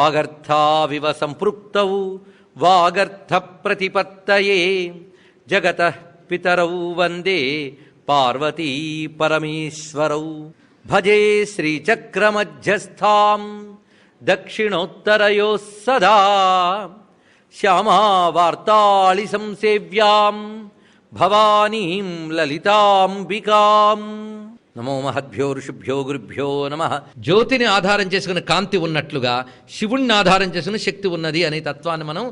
వాగర్థావివ సంపృక్తౌ వాగర్థ ప్రతిపత్తయే జగతః పితరౌ వందే పార్వతీ పరమేశ్వరౌ. భజే శ్రీచక్రమధ్యస్థాం దక్షిణోత్తరయోః సదా శ్యామావార్తాళి సంసేవ్యాం భవానీం లలితాంబికాం. నమో మహద్భ్యో ఋషిభ్యో గురుభ్యో నమః. జ్యోతిని ఆధారం చేసుకున్న కాంతి ఉన్నట్లుగా శివుణ్ణి ఆధారం చేసుకున్న శక్తి ఉన్నది అనే తత్వాన్ని మనం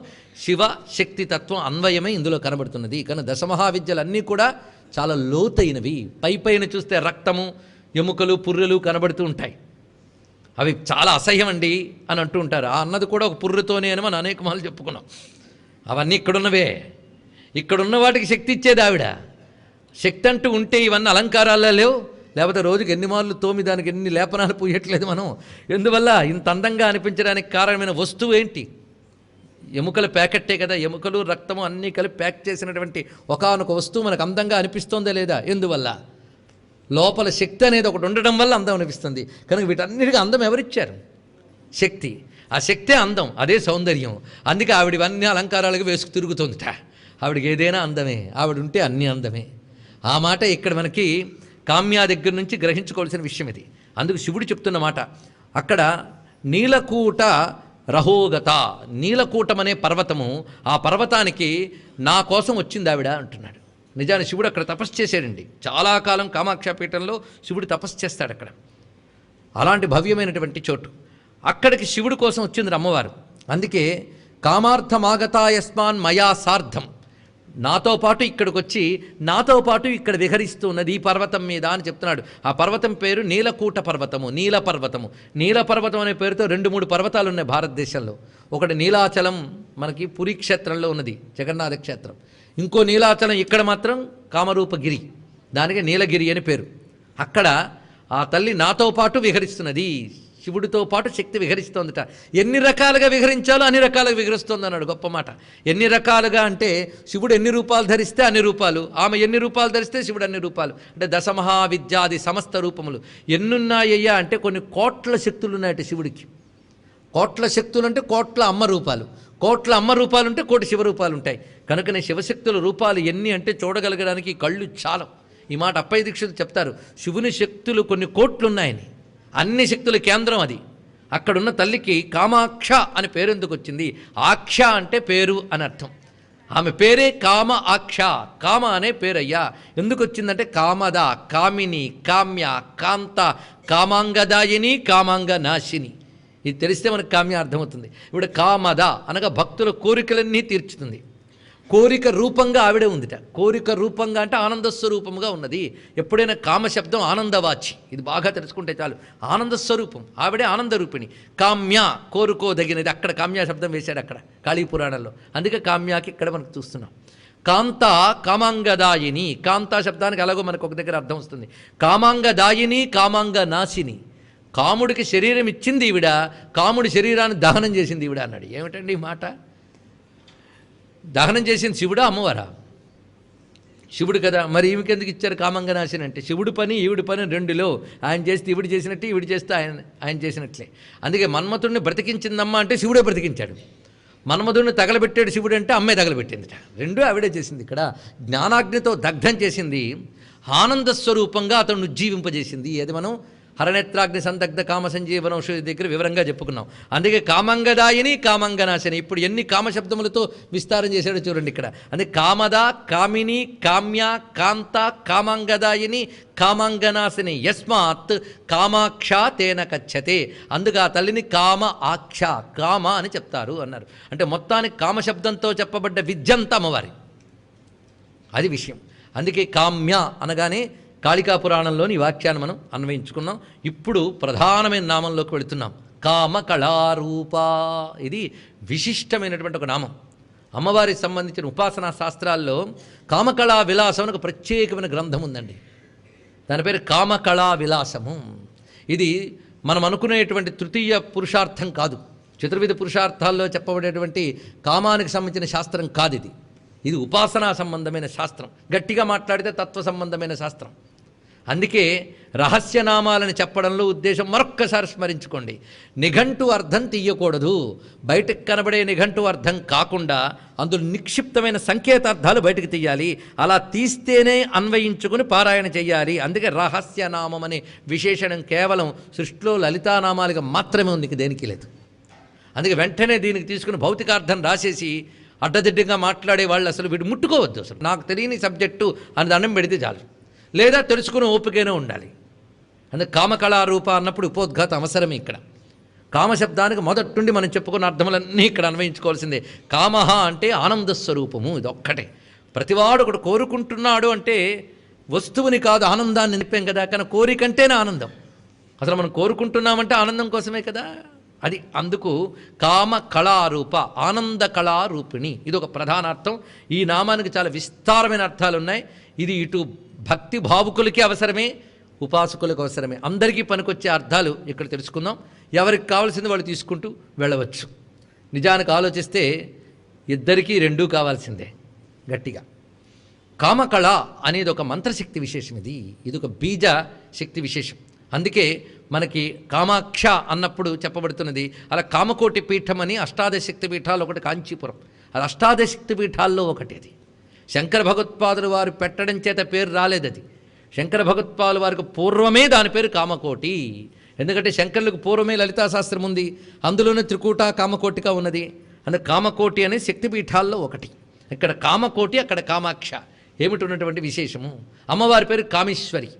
శివ శక్తి తత్వం అన్వయమే ఇందులో కనబడుతున్నది. కానీ దశమహావిద్యలన్నీ కూడా చాలా లోతైనవి. పైపైన చూస్తే రక్తము, ఎముకలు, పుర్రెలు కనబడుతూ ఉంటాయి. అవి చాలా అసహ్యం అండి అని అంటూ ఉంటారు. ఆ అన్నది కూడా ఒక పుర్రెతోనే అని మనం అనేక మార్లు చెప్పుకున్నాం. అవన్నీ ఇక్కడున్నవే. ఇక్కడున్న వాటికి శక్తి ఇచ్చేది ఆవిడ. శక్తి అంటూ ఉంటే ఇవన్నీ అలంకారాల్లో లేవు. లేకపోతే రోజుకి ఎన్ని మార్లు తోమి దానికి ఎన్ని లేపనాలు పూయట్లేదు మనం. ఎందువల్ల ఇంత అందంగా అనిపించడానికి కారణమైన వస్తువు ఏంటి? ఎముకల ప్యాకెట్టే కదా. ఎముకలు, రక్తము అన్నీ కలిపి ప్యాక్ చేసినటువంటి ఒకానొక వస్తువు మనకు అందంగా అనిపిస్తోందా లేదా? ఎందువల్ల? లోపల శక్తి అనేది ఒకటి ఉండడం వల్ల అందం అనిపిస్తుంది. కనుక వీటన్నిటికీ అందం ఎవరిచ్చారు? శక్తి. ఆ శక్తే అందం, అదే సౌందర్యం. అందుకే ఆవిడ ఇవన్నీ అలంకారాలుగా వేసుకు తిరుగుతుందిట. ఆవిడకి ఏదైనా అందమే, ఆవిడ ఉంటే అన్నీ అందమే. ఆ మాట ఇక్కడ మనకి కామ్యా దగ్గర నుంచి గ్రహించుకోవాల్సిన విషయం ఇది. అందుకు శివుడు చెప్తున్న మాట అక్కడ నీలకూట రహోగత. నీలకూటం అనే పర్వతము, ఆ పర్వతానికి నా కోసం వచ్చింది ఆవిడ అంటున్నాడు. నిజాన్ని శివుడు అక్కడ తపస్సు చేశాడండి. చాలా కాలం కామాక్షపీఠంలో శివుడు తపస్సు చేస్తాడు అక్కడ. అలాంటి భవ్యమైనటువంటి చోటు. అక్కడికి శివుడి కోసం వచ్చింది అమ్మవారు. అందుకే కామార్థమాగతాయస్మాన్ మయా సార్థం, నాతో పాటు ఇక్కడికి వచ్చి నాతో పాటు ఇక్కడ విహరిస్తూ ఉన్నది ఈ పర్వతం మీద అని చెప్తున్నాడు. ఆ పర్వతం పేరు నీలకూట పర్వతము, నీల పర్వతము. నీల పర్వతం అనే పేరుతో 2-3 పర్వతాలు ఉన్నాయి భారతదేశంలో. ఒకటి నీలాచలం మనకి పురీ క్షేత్రంలో ఉన్నది, జగన్నాథ క్షేత్రం. ఇంకో నీలాచలం ఇక్కడ మాత్రం కామరూపగిరి, దానికి నీలగిరి అని పేరు. అక్కడ ఆ తల్లి నాతో పాటు విహరిస్తున్నది. శివుడితో పాటు శక్తి విహరిస్తోందట. ఎన్ని రకాలుగా విహరించాలో అన్ని రకాలుగా విహరిస్తోంది అన్నాడు. గొప్ప మాట. ఎన్ని రకాలుగా అంటే శివుడు ఎన్ని రూపాలు ధరిస్తే అన్ని రూపాలు, ఆమె ఎన్ని రూపాలు ధరిస్తే శివుడు అన్ని రూపాలు. అంటే దశమహావిద్యాది సమస్త రూపములు ఎన్నున్నాయ్యా అంటే కొన్ని కోట్ల శక్తులు ఉన్నాయట శివుడికి. కోట్ల శక్తులు అంటే కోట్ల అమ్మ రూపాలు, కోట్ల అమ్మ రూపాలు ఉంటే కోటి శివరూపాలు ఉంటాయి. కనుకనే శివశక్తుల రూపాలు ఎన్ని అంటే చూడగలగడానికి కళ్ళు చాలం. ఈ మాట అప్పయ్య దీక్షితులు చెప్తారు. శివుని శక్తులు కొన్ని కోట్లు ఉన్నాయని. అన్ని శక్తుల కేంద్రం అది. అక్కడున్న తల్లికి కామాక్ష అని పేరు ఎందుకు వచ్చింది? ఆక్ష అంటే పేరు అని అర్థం. ఆమె పేరే కామ ఆక్ష. కామ అనే పేరయ్యా. ఎందుకు వచ్చిందంటే కామద, కామిని, కామ్య, కాంత, కామాంగదాయిని, కామాంగ నాశిని. ఇది తెలిస్తే మనకు కామ్య అర్థమవుతుంది. ఇప్పుడు కామద అనగా భక్తుల కోరికలన్నీ తీర్చుతుంది. కోరిక రూపంగా ఆవిడే ఉందిట. కోరిక రూపంగా అంటే ఆనందస్వరూపముగా ఉన్నది. ఎప్పుడైనా కామశబ్దం ఆనందవాచి, ఇది బాగా తెలుసుకుంటే చాలు. ఆనందస్వరూపం ఆవిడే, ఆనందరూపిణి. కామ్య కోరుకోదగినది. అక్కడ కామ్య శబ్దం వేశాడు అక్కడ కాళీ పురాణంలో. అందుకే కామ్యాకి ఇక్కడ మనకు చూస్తున్నాం. కాంత కామాంగదాయిని. కాంత శబ్దానికి అలాగో మనకు ఒక దగ్గర అర్థం వస్తుంది. కామాంగదాయిని, కామాంగ నాశిని. కాముడికి శరీరం ఇచ్చింది ఈవిడ, కాముడి శరీరాన్ని దహనం చేసింది ఈవిడ అన్నాడు. ఏమిటండి ఈ మాట? దహనం చేసింది శివుడా అమ్మవారా? శివుడు కదా. మరి ఈమెకెందుకు ఇచ్చారు కామంగనాశిని అంటే? శివుడి పని ఈవిడి పని రెండులో. ఆయన చేస్తే ఈవిడి చేసినట్టు, ఈవిడి చేస్తే ఆయన చేసినట్లే. అందుకే మన్మథుడిని బ్రతికించిందమ్మ అంటే శివుడే బ్రతికించాడు. మన్మధుడిని తగలబెట్టాడు శివుడు అంటే అమ్మాయి తగలబెట్టిందిట. రెండూ ఆవిడే చేసింది. ఇక్కడ జ్ఞానాగ్నితో దగ్ధం చేసింది, ఆనందస్వరూపంగా అతను ఉజ్జీవింపజేసింది. అది మనం హరనేత్రాగ్ని సందగ్ధ కామ సంజీవన ఔషధి దగ్గర వివరంగా చెప్పుకున్నాం. అందుకే కామంగదాయిని, కామంగనాశిని. ఇప్పుడు ఎన్ని కామశబ్దములతో విస్తారం చేశాడో చూడండి ఇక్కడ. అందుకే కామద, కామిని, కామ్య, కాంత, కామంగదాయిని, కామాంగనాశిని. యస్మాత్ కామాక్ష తేన కచ్చతే. అందుకు ఆ తల్లిని కామ ఆక్ష, కామ అని చెప్తారు అన్నారు. అంటే మొత్తానికి కామశబ్దంతో చెప్పబడ్డ విద్యంతా అమ్మవారి. అది విషయం. అందుకే కామ్య అనగానే కాళికా పురాణంలోని ఈ వాక్యాన్ని మనం అన్వయించుకున్నాం. ఇప్పుడు ప్రధానమైన నామంలోకి వెళుతున్నాం. కామకళారూప. ఇది విశిష్టమైనటువంటి ఒక నామం. అమ్మవారికి సంబంధించిన ఉపాసనా శాస్త్రాల్లో కామకళా విలాసం అని ఒక ప్రత్యేకమైన గ్రంథం ఉందండి. దాని పేరు కామకళా విలాసము. ఇది మనం అనుకునేటువంటి తృతీయ పురుషార్థం కాదు. చతుర్విధ పురుషార్థాల్లో చెప్పబడేటువంటి కామానికి సంబంధించిన శాస్త్రం కాదు ఇది. ఇది ఉపాసనా సంబంధమైన శాస్త్రం. గట్టిగా మాట్లాడితే తత్వ సంబంధమైన శాస్త్రం. అందుకే రహస్యనామాలని చెప్పడంలో ఉద్దేశం మరొక్కసారి స్మరించుకోండి. నిఘంటు అర్థం తీయకూడదు. బయటకు కనబడే నిఘంటు అర్థం కాకుండా అందులో నిక్షిప్తమైన సంకేతార్థాలు బయటకు తీయాలి. అలా తీస్తేనే అన్వయించుకుని పారాయణ చేయాలి. అందుకే రహస్యనామం అనే విశేషణం కేవలం సృష్టిలో లలితానామాలుగా మాత్రమే ఉంది, దేనికి లేదు. అందుకే వెంటనే దీనికి తీసుకుని భౌతికార్థం రాసేసి అడ్డదిడ్డంగా మాట్లాడే వాళ్ళు అసలు వీడు ముట్టుకోవద్దు. అసలు నాకు తెలియని సబ్జెక్టు అని దండం పెడితే చాలు, లేదా తెలుసుకుని ఓపికనే ఉండాలి. అందుకే కామకళారూప అన్నప్పుడు ఉపోద్ఘాతం అవసరమే. ఇక్కడ కామశబ్దానికి మొదట్టుండి మనం చెప్పుకున్న అర్థములన్నీ ఇక్కడ అన్వయించుకోవాల్సిందే. కామహ అంటే ఆనంద స్వరూపము, ఇది ఒక్కటే. ప్రతివాడు ఒకడు కోరుకుంటున్నాడు అంటే వస్తువుని కాదు, ఆనందాన్ని నింపాం కదా. కానీ కోరికంటేనే ఆనందం. అసలు మనం కోరుకుంటున్నామంటే ఆనందం కోసమే కదా. అది అందుకు కామ కళారూప, ఆనంద కళారూపిణి, ఇది ఒక ప్రధానార్థం. ఈ నామానికి చాలా విస్తారమైన అర్థాలు ఉన్నాయి. ఇది ఇటు భక్తి భావుకులకి అవసరమే, ఉపాసకులకు అవసరమే. అందరికీ పనికొచ్చే అర్థాలు ఇక్కడ తెలుసుకుందాం. ఎవరికి కావాల్సింది వాళ్ళు తీసుకుంటూ వెళ్ళవచ్చు. నిజానికి ఆలోచిస్తే ఇద్దరికీ రెండూ కావాల్సిందే గట్టిగా. కామకళ అనేది ఒక మంత్రశక్తి విశేషం. ఇది ఒక బీజ శక్తి విశేషం. అందుకే మనకి కామాక్ష అన్నప్పుడు చెప్పబడుతున్నది. అలా కామకోటి పీఠం అని అష్టాదశక్తి పీఠాలు ఒకటి కాంచీపురం, అది అష్టాదశక్తి పీఠాల్లో ఒకటి. అది శంకర భగవత్పాదులు వారు పెట్టడం చేత పేరు రాలేదు. అది శంకర భగవత్పాదుల వారికి పూర్వమే దాని పేరు కామకోటి. ఎందుకంటే శంకరులకు పూర్వమే లలితాశాస్త్రం ఉంది, అందులోనే త్రికూట కామకోటిగా ఉన్నది. అందుకే కామకోటి అనే శక్తిపీఠాల్లో ఒకటి. ఇక్కడ కామకోటి, అక్కడ కామాక్ష. ఏమిటి ఉన్నటువంటి విశేషము? అమ్మవారి పేరు కామేశ్వరి.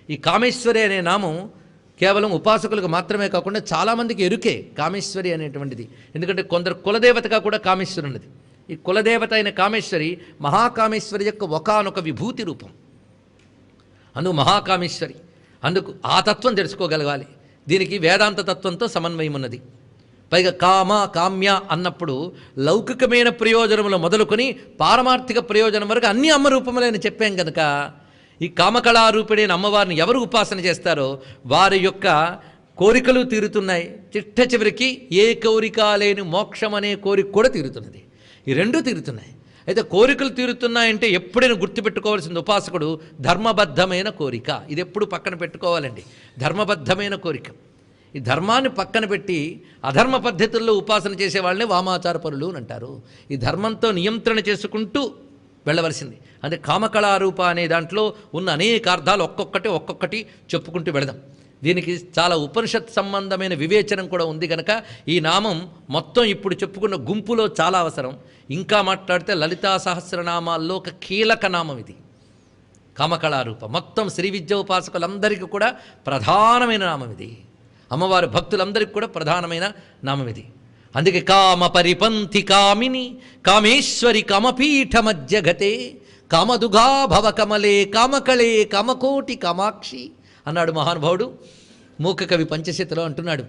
ఈ కామేశ్వరి అనే నామం కేవలం ఉపాసకులకు మాత్రమే కాకుండా చాలామందికి ఎరుకే కామేశ్వరి అనేటువంటిది. ఎందుకంటే కొందరు కులదేవతగా కూడా కామేశ్వరి ఉన్నది. ఈ కులదేవత అయిన కామేశ్వరి మహాకామేశ్వరి యొక్క ఒకానొక విభూతి రూపం. అందుకు మహాకామేశ్వరి. అందుకు ఆ తత్వం తెలుసుకోగలగాలి. దీనికి వేదాంత తత్వంతో సమన్వయం ఉన్నది. పైగా కామ కామ్య అన్నప్పుడు లౌకికమైన ప్రయోజనములు మొదలుకొని పారమార్థిక ప్రయోజనం వరకు అన్ని అమ్మ రూపములని చెప్పాం కనుక ఈ కామకళారూపిణైన అమ్మవారిని ఎవరు ఉపాసన చేస్తారో వారి యొక్క కోరికలు తీరుతున్నాయి. చిట్ట చివరికి ఏ కోరిక లేని మోక్షం అనే కోరిక కూడా తీరుతున్నది. ఈ రెండూ తీరుతున్నాయి. అయితే కోరికలు తీరుతున్నాయంటే ఎప్పుడైనా గుర్తుపెట్టుకోవాల్సింది ఉపాసకుడు ధర్మబద్ధమైన కోరిక. ఇది ఎప్పుడు పక్కన పెట్టుకోవాలండి. ధర్మబద్ధమైన కోరిక. ఈ ధర్మాన్ని పక్కన పెట్టి అధర్మ పద్ధతుల్లో ఉపాసన చేసే వాళ్ళనే వామాచార పరులు అని అంటారు. ఈ ధర్మంతో నియంత్రణ చేసుకుంటూ వెళ్ళవలసింది. అంటే కామకళారూప అనే దాంట్లో ఉన్న అనేక అర్థాలు ఒక్కొక్కటి చెప్పుకుంటూ వెళదాం. దీనికి చాలా ఉపనిషత్ సంబంధమైన వివేచనం కూడా ఉంది కనుక ఈ నామం మొత్తం ఇప్పుడు చెప్పుకున్న గుంపులో చాలా అవసరం. ఇంకా మాట్లాడితే లలితా సహస్రనామాల్లో ఒక కీలక నామం ఇది కామకళారూప. మొత్తం శ్రీ విద్య ఉపాసకులందరికీ కూడా ప్రధానమైన నామం ఇది. అమ్మవారి భక్తులందరికీ కూడా ప్రధానమైన నామం ఇది. అందుకే కామ పరిపంథి కామిని కామేశ్వరి కామపీఠ మధ్యగతే కామదుగా భవ కమలే కామకళే కామకోటి కామాక్షి అన్నాడు మహానుభావుడు. మూక కవి పంచశతిలో అంటున్నాడు,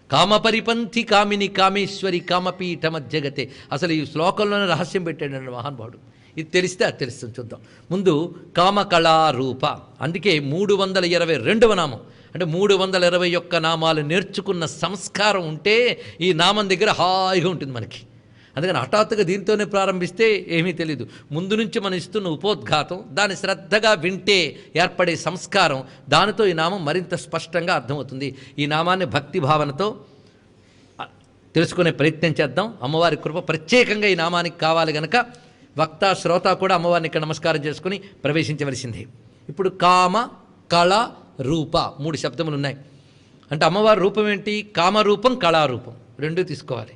కామపరిపంథి కామిని కామేశ్వరి కామపీఠ మధ్యగతే. అసలు ఈ శ్లోకంలోనే రహస్యం పెట్టాడు మహానుభావుడు. ఇది తెలిస్తే అది తెలుస్తుంది. చూద్దాం. ముందు కామకళారూప, అందుకే 322వ నామం. అంటే 321 నామాలు నేర్చుకున్న సంస్కారం ఉంటే ఈ నామం దగ్గర హాయిగా ఉంటుంది మనకి. అందుకని హఠాత్తుగా దీంతోనే ప్రారంభిస్తే ఏమీ తెలీదు. ముందు నుంచి మనం ఇస్తున్న ఉపోద్ఘాతం, దాన్ని శ్రద్ధగా వింటే ఏర్పడే సంస్కారం, దానితో ఈ నామం మరింత స్పష్టంగా అర్థమవుతుంది. ఈ నామాన్ని భక్తి భావనతో తెలుసుకునే ప్రయత్నం చేద్దాం. అమ్మవారి కృప ప్రత్యేకంగా ఈ నామానికి కావాలి గనక వక్త శ్రోత కూడా అమ్మవారిని ఇక్కడ నమస్కారం చేసుకుని ప్రవేశించవలసిందే. ఇప్పుడు కామ కళ రూప 3 శబ్దములు ఉన్నాయి. అంటే అమ్మవారి రూపం ఏంటి? కామరూపం కళారూపం రెండూ తీసుకోవాలి.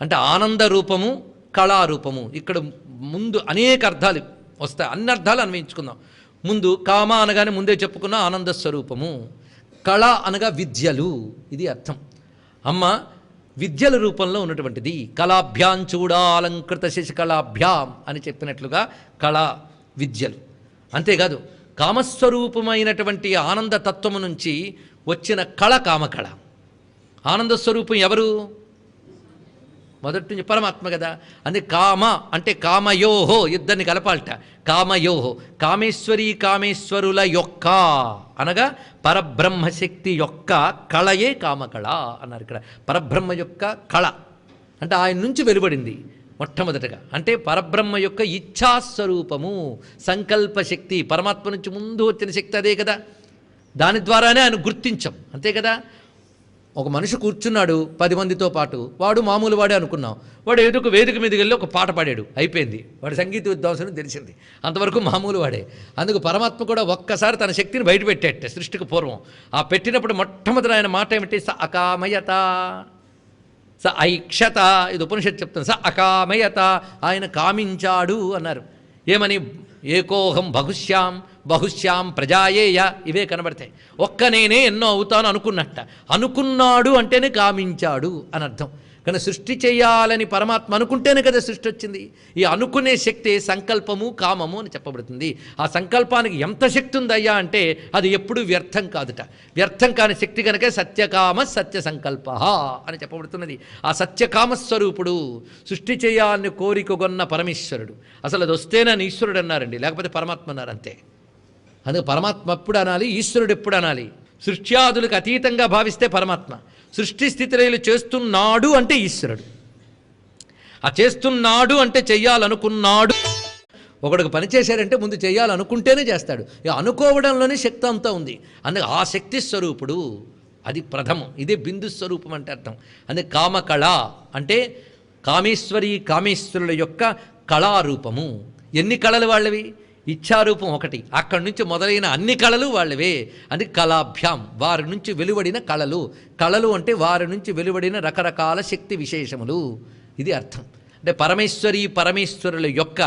అంటే ఆనంద రూపము కళారూపము. ఇక్కడ ముందు అనేక అర్థాలు వస్తాయి, అన్ని అర్థాలు అన్వయించుకుందాం. ముందు కామ అనగానే ముందే చెప్పుకున్న ఆనంద స్వరూపము, కళ అనగా విద్యలు, ఇది అర్థం. అమ్మ విద్యల రూపంలో ఉన్నటువంటిది. కళాభ్యాం చూడాలంకృత శశికళాభ్యాం అని చెప్పినట్లుగా కళా విద్యలు. అంతేకాదు కామస్వరూపమైనటువంటి ఆనంద తత్వము నుంచి వచ్చిన కళ కామకళ. ఆనంద స్వరూపం ఎవరు? మొదటి నుంచి పరమాత్మ కదా. అందుకే కామ అంటే కామయోహో, ఇద్దరిని కలపాలట. కామయోహో, కామేశ్వరి కామేశ్వరుల యొక్క అనగా పరబ్రహ్మశక్తి యొక్క కళయే కామకళ అన్నారు. ఇక్కడ పరబ్రహ్మ యొక్క కళ అంటే ఆయన నుంచి వెలువడింది. మొట్టమొదటగా. అంటే పరబ్రహ్మ యొక్క ఇచ్ఛాస్వరూపము, సంకల్ప శక్తి, పరమాత్మ నుంచి ముందు వచ్చిన శక్తి అదే కదా. దాని ద్వారానే ఆయన గుర్తించం, అంతే కదా. ఒక మనిషి కూర్చున్నాడు 10 మందితో పాటు, వాడు మామూలు వాడే అనుకున్నాం. వాడు ఏదో వేదిక మీదకి వెళ్ళి ఒక పాట పాడాడు, అయిపోయింది, వాడు సంగీత విద్వాంసుని తెలిసింది. అంతవరకు మామూలు వాడే. అందుకు పరమాత్మ కూడా ఒక్కసారి తన శక్తిని బయట పెట్టేట సృష్టికి పూర్వం. ఆ పెట్టినప్పుడు మొట్టమొదటి ఆయన మాట ఏమిటి? స అకామయత, స ఐక్షత. ఇది ఉపనిషత్తు చెప్తుంది. స అకామయత, ఆయన కామించాడు అన్నారు. ఏమని? ఏకోహం బహుశ్యాం ప్రజాయేయ, ఇవే కనబడతాయి. ఒక్క నేనే ఎన్నో అవుతాను అనుకున్నట్ట. అనుకున్నాడు అంటేనే కామించాడు అని అర్థం. కానీ సృష్టి చేయాలని పరమాత్మ అనుకుంటేనే కదా సృష్టి వచ్చింది. ఈ అనుకునే శక్తి సంకల్పము, కామము అని చెప్పబడుతుంది. ఆ సంకల్పానికి ఎంత శక్తి ఉందయ్యా అంటే అది ఎప్పుడూ వ్యర్థం కాదుట. వ్యర్థం కాని శక్తి కనుక సత్యకామ సత్య సంకల్ప అని చెప్పబడుతున్నది. ఆ సత్యకామస్వరూపుడు, సృష్టి చేయాలని కోరికగొన్న పరమేశ్వరుడు. అసలు అది వస్తేనే ఈశ్వరుడు అన్నారండి, లేకపోతే పరమాత్మ అన్నారు అంతే. అందుకు పరమాత్మ ఎప్పుడు అనాలి, ఈశ్వరుడు ఎప్పుడు అనాలి? సృష్ట్యాదులకు అతీతంగా భావిస్తే పరమాత్మ, సృష్టి స్థితిలయలు చేస్తున్నాడు అంటే ఈశ్వరుడు. ఆ చేస్తున్నాడు అంటే చెయ్యాలనుకున్నాడు. ఒకడికి పని చేశారంటే ముందు చెయ్యాలనుకుంటేనే చేస్తాడు. ఇక అనుకోవడంలోనే శక్తి అంతా ఉంది. అందుకే ఆ శక్తి స్వరూపుడు, అది ప్రథమం. ఇదే బిందు స్వరూపం అంటే అర్థం. అందుకే కామకళ అంటే కామేశ్వరుల యొక్క కళారూపము. ఎన్ని కళలు వాళ్ళవి? ఇచ్ఛారూపం ఒకటి, అక్కడి నుంచి మొదలైన అన్ని కళలు వాళ్ళవే. అది కళాభ్యాం, వారి నుంచి వెలువడిన కళలు. కళలు అంటే వారి నుంచి వెలువడిన రకరకాల శక్తి విశేషములు, ఇది అర్థం. అంటే పరమేశ్వరుల యొక్క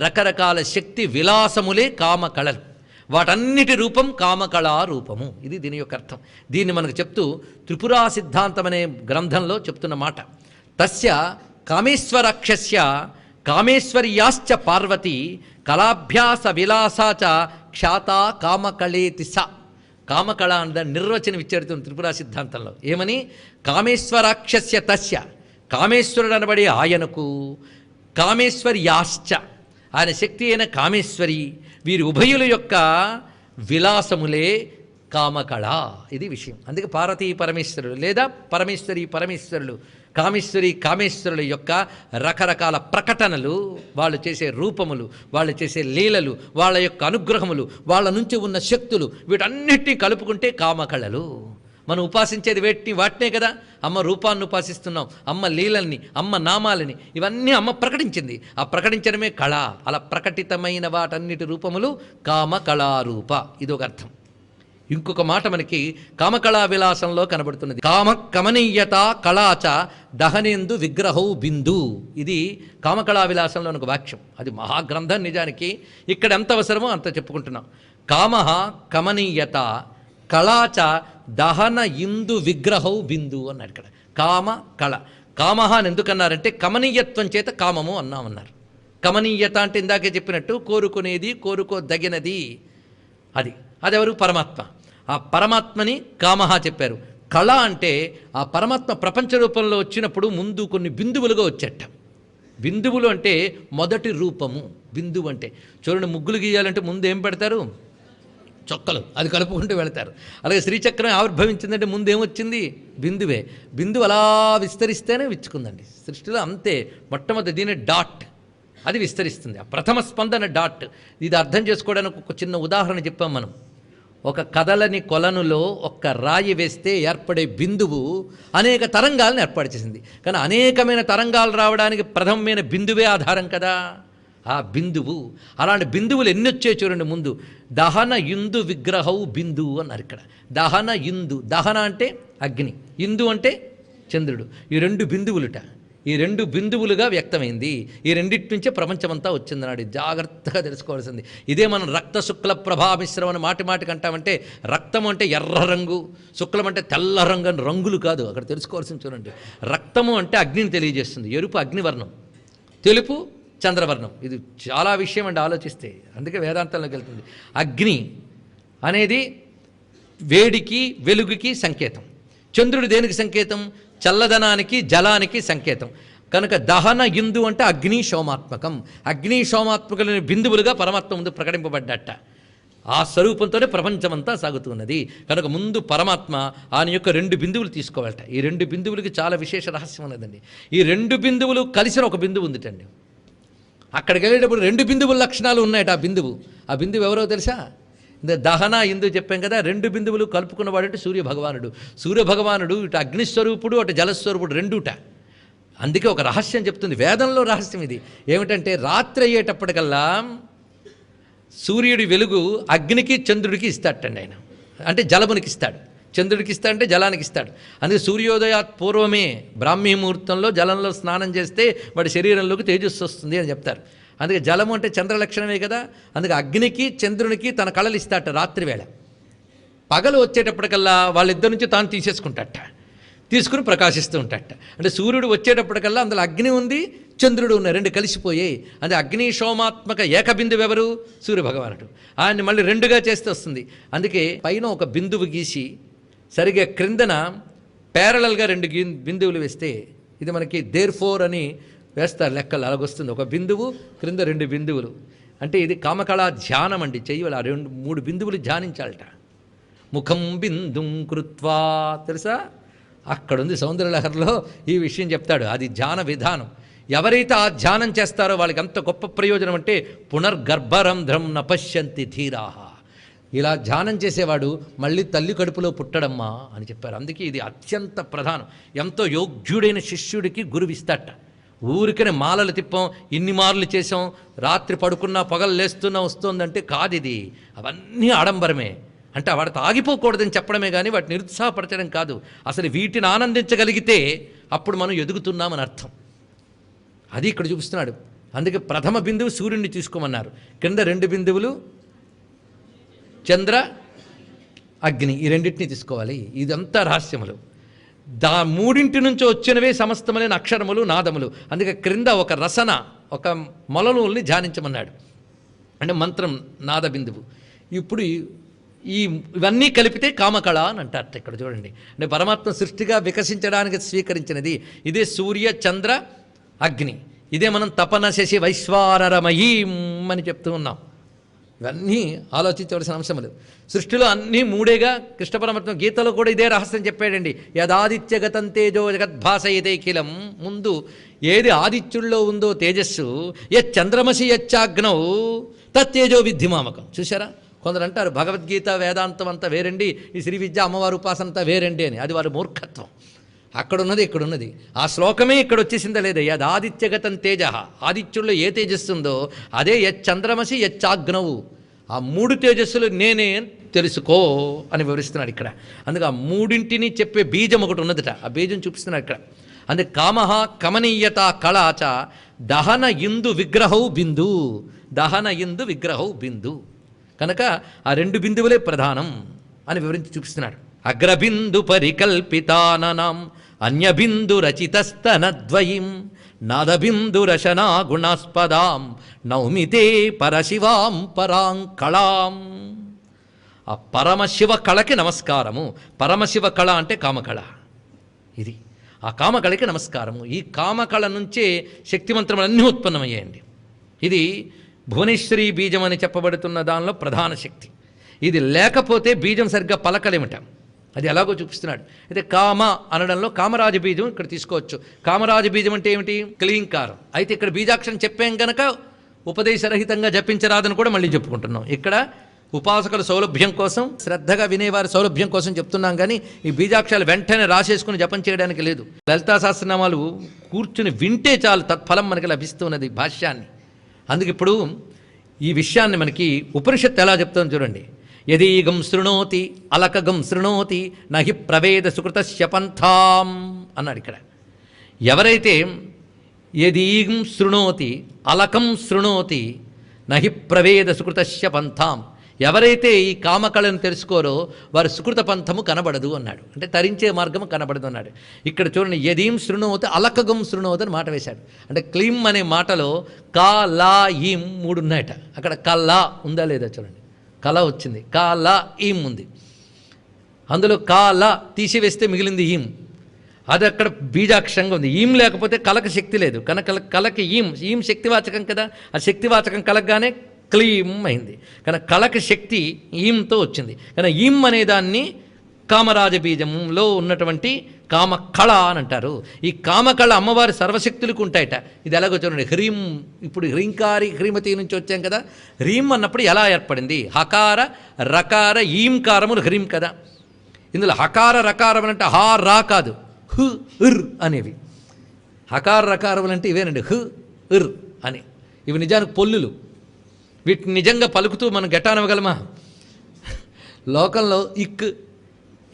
రకరకాల శక్తి విలాసములే కామకళలు. వాటన్నిటి రూపం కామకళా రూపము. ఇది దీని యొక్క అర్థం. దీన్ని మనకు చెప్తూ త్రిపురా సిద్ధాంతం అనే గ్రంథంలో చెప్తున్న మాట. తస్య కామేశ్వరాక్షస్య కామేశ్వర్యాశ్చ పార్వతి కళాభ్యాస విలాసాచ ఖ్యాత కామకళేతి స. కామకళ అన్న నిర్వచనం ఇచ్చారు త్రిపురా సిద్ధాంతంలో. ఏమని? కామేశ్వరాక్షస్య తస్య, కామేశ్వరుడు అనబడే ఆయనకు, కామేశ్వర్యాశ్చ, ఆయన శక్తి అయిన కామేశ్వరి, వీరి ఉభయుల యొక్క విలాసములే కామకళ. ఇది విషయం. అందుకే పార్వతీ పరమేశ్వరులు లేదా పరమేశ్వరులు, కామేశ్వరుల యొక్క రకరకాల ప్రకటనలు, వాళ్ళు చేసే రూపములు, వాళ్ళు చేసే లీలలు, వాళ్ళ యొక్క అనుగ్రహములు, వాళ్ళ నుంచి ఉన్న శక్తులు, వీటన్నిటినీ కలుపుకుంటే కామకళలు. మనం ఉపాసించేది వాటినే కదా. అమ్మ రూపాన్ని ఉపాసిస్తున్నాం, అమ్మ లీలల్ని, అమ్మ నామాలని, ఇవన్నీ అమ్మ ప్రకటించింది. ఆ ప్రకటించడమే కళ. అలా ప్రకటితమైన వాటన్నిటి రూపములు కామకళారూప. ఇదొక అర్థం. ఇంకొక మాట మనకి కామకళా విలాసంలో కనబడుతున్నది. కమనీయత కళాచ దహనేందు విగ్రహౌ బిందు. ఇది కామకళా విలాసంలో ఒక వాక్యం. అది మహాగ్రంథం నిజానికి. ఇక్కడ ఎంత అవసరమో అంత చెప్పుకుంటున్నాం. కామ కమనీయత కళాచ దహన ఇందు విగ్రహౌ బిందు అన్నాడు ఇక్కడ. కామ కళ. కామ అని ఎందుకన్నారంటే కమనీయత్వం చేత కామము అన్నామన్నారు. కమనీయత అంటే ఇందాకే చెప్పినట్టు కోరుకునేది, కోరుకోదగినది. అదెవరు? పరమాత్మ. ఆ పరమాత్మని కామహ చెప్పారు. కళ అంటే ఆ పరమాత్మ ప్రపంచ రూపంలో వచ్చినప్పుడు ముందు కొన్ని బిందువులుగా వచ్చేట. బిందువులు అంటే మొదటి రూపము. బిందువు అంటే చూడండి, ముగ్గులు గీయాలంటే ముందు ఏం పెడతారు? చొక్కలు, అది కలుపుకుంటూ వెళతారు. అలాగే శ్రీచక్రం ఆవిర్భవించిందంటే ముందేమొచ్చింది? బిందువే. బిందువు అలా విస్తరిస్తేనే విచ్చుకుందండి. సృష్టిలో అంతే. మొట్టమొదటి దీని డాట్, అది విస్తరిస్తుంది. ఆ ప్రథమ స్పందన డాట్. ఇది అర్థం చేసుకోవడానికి ఒక చిన్న ఉదాహరణ చెప్పాం మనం. ఒక కదలని కొలనులో ఒక్క రాయి వేస్తే ఏర్పడే బిందువు అనేక తరంగాలను ఏర్పాటు చేసింది. కానీ అనేకమైన తరంగాలు రావడానికి ప్రథమమైన బిందువే ఆధారం కదా. ఆ బిందువు, అలాంటి బిందువులు ఎన్ని వచ్చాయి చూడండి. ముందు దహన ఇందు విగ్రహౌ బిందు అన్నారు ఇక్కడ. దహన ఇందు, దహన అంటే అగ్ని, ఇందు అంటే చంద్రుడు. ఈ రెండు బిందువులుట. ఈ రెండు బిందువులుగా వ్యక్తమైంది. ఈ రెండింటి నుంచే ప్రపంచమంతా వచ్చిందన్నాడు. జాగ్రత్తగా తెలుసుకోవాల్సింది. ఇదే మనం రక్త శుక్ల ప్రభామిశ్రం అని మాటికి అంటామంటే, రక్తం అంటే ఎర్ర రంగు, శుక్లం అంటే తెల్ల రంగు అని రంగులు కాదు. అక్కడ తెలుసుకోవాల్సింది చూడండి. రక్తము అంటే అగ్నిని తెలియజేస్తుంది. ఎరుపు అగ్నివర్ణం, తెలుపు చంద్రవర్ణం. ఇది చాలా విషయం అండి ఆలోచిస్తే. అందుకే వేదాంతంలోకి వెళ్తుంది. అగ్ని అనేది వేడికి, వెలుగుకి సంకేతం. చంద్రుడు దేనికి సంకేతం? చల్లదనానికి, జలానికి సంకేతం. కనుక దహన ఇందు అంటే అగ్ని సోమాత్మకం. అగ్ని సోమాత్మకులని బిందువులుగా పరమాత్మ ముందు ప్రకటింపబడ్డట. ఆ స్వరూపంతోనే ప్రపంచమంతా సాగుతున్నది. కనుక ముందు పరమాత్మ ఆయన యొక్క 2 బిందువులు తీసుకోవాలట. ఈ 2 బిందువులకి చాలా విశేష రహస్యం ఉన్నదండి. ఈ 2 బిందువులు కలిసిన ఒక బిందువు ఉందిటండి. అక్కడికి వెళ్ళేటప్పుడు 2 బిందువుల లక్షణాలు ఉన్నాయట. ఆ బిందువు ఎవరో తెలుసా? దహన ఇందు చెప్పాం కదా. 2 బిందువులు కలుపుకున్నవాడు అంటే సూర్యభగవానుడు ఇటు అగ్నిస్వరూపుడు అటు జలస్వరూపుడు రెండుట. అందుకే ఒక రహస్యం చెప్తుంది వేదంలో. రహస్యం ఇది ఏమిటంటే, రాత్రి అయ్యేటప్పటికల్లా సూర్యుడి వెలుగు అగ్నికి చంద్రుడికి ఇస్తాడటండి ఆయన. అంటే జలమునికి ఇస్తాడు, చంద్రుడికి ఇస్తాడు అంటే జలానికి ఇస్తాడు. అందుకే సూర్యోదయాత్ పూర్వమే బ్రాహ్మీ ముహూర్తంలో జలంలో స్నానం చేస్తే వాడి శరీరంలోకి తేజస్సు వస్తుంది అని చెప్తారు. అందుకే జలము అంటే చంద్రలక్షణమే కదా. అందుకే అగ్నికి చంద్రునికి తన కళలు ఇస్తాట రాత్రి వేళ. పగలు వచ్చేటప్పటికల్లా వాళ్ళిద్దరి నుంచి తాను తీసేసుకుంటాట, తీసుకుని ప్రకాశిస్తూ ఉంటాట. అంటే సూర్యుడు వచ్చేటప్పటికల్లా అందులో అగ్ని ఉంది, చంద్రుడు ఉన్న 2 కలిసిపోయాయి. అది అగ్ని సోమాత్మక ఏకబిందువు ఎవరు? సూర్యభగవానుడు. ఆయన్ని మళ్ళీ 2గా చేస్తే వస్తుంది. అందుకే పైన ఒక బిందువు గీసి సరిగ్గా క్రిందన ప్యారలల్గా 2 బిందువులు వేస్తే, ఇది మనకి దేర్4 అని వేస్తారు లెక్కలు. అలాగొస్తుంది. ఒక బిందువు క్రింద 2 బిందువులు. అంటే ఇది కామకళా ధ్యానం అండి. చెయ్యాలి. ఆ 3 బిందువులు ధ్యానించాలట. ముఖం బిందుం కృత్వా, తెలుసా? అక్కడుంది సౌందర్యలహరిలో ఈ విషయం చెప్తాడు. అది ధ్యాన విధానం. ఎవరైతే ఆ ధ్యానం చేస్తారో వాళ్ళకి అంత గొప్ప ప్రయోజనం అంటే పునర్గర్భరంధ్రం నపశ్యంతి ధీరాహ. ఇలా ధ్యానం చేసేవాడు మళ్ళీ తల్లి కడుపులో పుట్టడమ్మా అని చెప్పారు. అందుకే ఇది అత్యంత ప్రధానం. ఎంతో యోగ్యుడైన శిష్యుడికి గురువిస్తాట. ఊరికనే మాలలు తిప్పాం, ఇన్ని మార్లు చేసాం, రాత్రి పడుకున్నా పగలు లేస్తున్నా వస్తుందంటే కాదు. ఇది అవన్నీ ఆడంబరమే. అంటే వాడితో ఆగిపోకూడదని చెప్పడమే కానీ వాటిని నిరుత్సాహపరచడం కాదు. అసలు వీటిని ఆనందించగలిగితే అప్పుడు మనం ఎదుగుతున్నామని అర్థం. అది ఇక్కడ చూపిస్తున్నాడు. అందుకే ప్రథమ బిందువు సూర్యుడిని తీసుకోమన్నారు. కింద 2 బిందువులు చంద్ర అగ్ని, ఈ 2టిని తీసుకోవాలి. ఇదంతా రహస్యములు. 3 నుంచి వచ్చినవే సమస్తములైన అక్షరములు నాదములు. అందుకే క్రింద ఒక రసన, ఒక మొలనుల్ని ధ్యానించమన్నాడు. అంటే మంత్రం నాద బిందువు. ఇప్పుడు ఇవన్నీ కలిపితే కామకళ అని అంటారట. ఇక్కడ చూడండి. అంటే పరమాత్మ సృష్టిగా వికసించడానికి స్వీకరించినది ఇదే సూర్య చంద్ర అగ్ని. ఇదే మనం తపన శశి వైశ్వానరమయీం అని చెప్తూ ఉన్నాం. ఇవన్నీ ఆలోచించవలసిన అంశములు. సృష్టిలో అన్నీ 3గా కృష్ణ పరమాత్మ గీతలో కూడా ఇదే రహస్యం చెప్పాడండి. యదాదిత్యగతం తేజో జగద్భాసయతేఖిలం. ముందు ఏది ఆదిత్యుల్లో ఉందో తేజస్సు, యచ్చంద్రమసి యచ్చాగ్నౌ తత్తేజో విద్ధిమామకం. చూసారా? కొందరు అంటారు భగవద్గీత వేదాంతం అంతా వేరండి, ఈ శ్రీ విద్య అమ్మవారి ఉపాసన అంతా వేరండి అని. అది వారి మూర్ఖత్వం. అక్కడున్నది ఇక్కడున్నది. ఆ శ్లోకమే ఇక్కడ వచ్చేసిందా లేదా? యదాదిత్యగతం తేజ, ఆదిత్యుల్లో ఏ తేజస్సు ఉందో అదే యచ్చంద్రమసి యచ్చాగ్నవు. ఆ 3 తేజస్సులు నేనే తెలుసుకో అని వివరిస్తున్నాడు ఇక్కడ. అందుకే ఆ 3ంటిని చెప్పే బీజం ఒకటి ఉన్నదట. ఆ బీజం చూపిస్తున్నాడు ఇక్కడ. అందుకే కామహ కమనీయత కళాచ దహన ఇందు విగ్రహౌ బిందు. దహన ఇందు విగ్రహౌ బిందు. కనుక ఆ 2 బిందువులే ప్రధానం అని వివరించి చూపిస్తున్నాడు. అగ్రబిందు పరికల్పితాననం అన్యబిందు రచితస్తనద్వయం నాదబిందు రచనా గుణాస్పదాం నౌమితే పరశివాం పరాం కళాం. ఆ పరమశివ కళకి నమస్కారము. పరమశివ కళ అంటే కామకళ. ఇది ఆ కామకళకి నమస్కారము. ఈ కామకళ నుంచే శక్తిమంత్రములన్నీ ఉత్పన్నమయ్యాయండి. ఇది భువనేశ్వరి బీజం అని చెప్పబడుతున్న దానిలో ప్రధాన శక్తి. ఇది లేకపోతే బీజం సరిగ్గా పలకలేమిట. అది ఎలాగో చూపిస్తున్నాడు. అయితే కామ అనడంలో కామరాజ బీజం ఇక్కడ తీసుకోవచ్చు. కామరాజ బీజం అంటే ఏమిటి? క్లీంకారం. అయితే ఇక్కడ బీజాక్షరం చెప్పాం కనుక ఉపదేశరహితంగా జపించరాదని కూడా మళ్ళీ చెప్పుకుంటున్నాం. ఇక్కడ ఉపాసకుల సౌలభ్యం కోసం, శ్రద్ధగా వినేవారి సౌలభ్యం కోసం చెప్తున్నాం. కానీ ఈ బీజాక్షరాలు వెంటనే రాసేసుకుని జపం చేయడానికి లేదు. లలితా సహస్రనామాలు కూర్చుని వింటే చాలు తత్ఫలం మనకి లభిస్తున్నది భాష్యాన్ని. అందుకు ఇప్పుడు ఈ విషయాన్ని మనకి ఉపనిషత్తు ఎలా చెప్తుందో చూడండి. యదీగం శృణోతి అలకగం శృణోతి నహి ప్రవేద సుకృతస్య పంథాం అన్నాడు ఇక్కడ. ఎవరైతే యదీగం శృణోతి అలకం శృణోతి నహి ప్రవేద సుకృతస్య పంథాం, ఎవరైతే ఈ కామకళను తెలుసుకోరో వారి సుకృత పంథము కనబడదు అన్నాడు. అంటే తరించే మార్గము కనబడదు అన్నాడు. ఇక్కడ చూడండి, యదీం శృణోతి అలకగం శృణోతి అని మాట వేశాడు. అంటే క్లీం అనే మాటలో కా లా ఈం 3 ఉన్నాయట. అక్కడ కల్లా ఉందా లేదా చూడండి. కళ వచ్చింది, కా లా ఈం ఉంది. అందులో కా లా తీసివేస్తే మిగిలింది ఈం. అది అక్కడ బీజాక్షరంగా ఉంది. ఈం లేకపోతే కళకు శక్తి లేదు. కనుక కళకి ఈం శక్తివాచకం కదా. ఆ శక్తివాచకం కలగగానే క్లీం అయింది. కానీ కళకి శక్తి ఈంతో వచ్చింది. కానీ ఈం అనేదాన్ని కామరాజబీజంలో ఉన్నటువంటి కామకళ అని అంటారు. ఈ కామకళ అమ్మవారి సర్వశక్తులకు ఉంటాయట. ఇది ఎలాగో చూడండి. హ్రీం, ఇప్పుడు హ్రీంకారి హ్రీమతి నుంచి వచ్చాం కదా. హ్రీం అన్నప్పుడు ఎలా ఏర్పడింది? హకార రకార ఈంకారములు హ్రీం కదా. ఇందులో హకార రకారం అంటే హా రా కాదు, హు ఇర్ అనేవి. హకార రకారములు అంటే ఇవేనండి, హు ఇర్ అని. ఇవి నిజానికి పొల్లులు. వీటిని నిజంగా పలుకుతూ మనం గెటానవగలమా? లోకంలో ఇక్,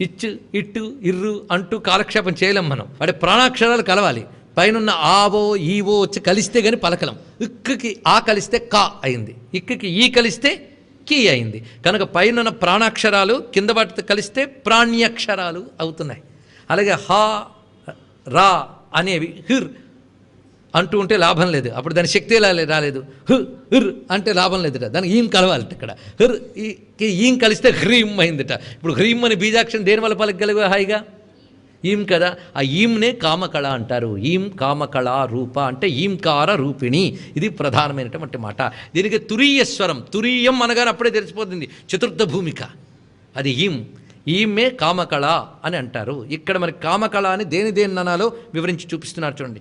ఇచ్చు, ఇట్టు, ఇర్రు అంటూ కాలక్షేపం చేయలేం మనం. వాటి ప్రాణాక్షరాలు కలవాలి. పైన ఆవో ఈవో వచ్చి కలిస్తే కానీ పలకలం. ఇక్కుకి ఆ కలిస్తే కా అయింది, ఇక్కుకి ఈ కలిస్తే కీ అయింది. కనుక పైన ప్రాణాక్షరాలు కింద వాటితో కలిస్తే ప్రాణ్యక్షరాలు అవుతున్నాయి. అలాగే హా రా అనేవి హిర్ అంటూ ఉంటే లాభం లేదు. అప్పుడు దాని శక్తి రాలేదు. హు హిర్ అంటే లాభం లేదుట. దానికి ఈం కలవాలట. ఇక్కడ హిర్ ఈం కలిస్తే హ్రీం అయిందిట. ఇప్పుడు హ్రీం అని బీజాక్షరం దేని వల్ల పలకగలిగా హాయిగా? ఈం కదా. ఆ ఈంనే కామకళ అంటారు. ఈం కామకళ రూప అంటే ఈంకార రూపిణి. ఇది ప్రధానమైనటువంటి మాట. దీనికి తురీయస్వరం, తురీయం అనగానే అప్పుడే తెలిసిపోతుంది చతుర్థ భూమిక. అది ఈమే కామకళ అని అంటారు. ఇక్కడ మరి కామకళ అని దేని అనాలో వివరించి చూపిస్తున్నారు చూడండి.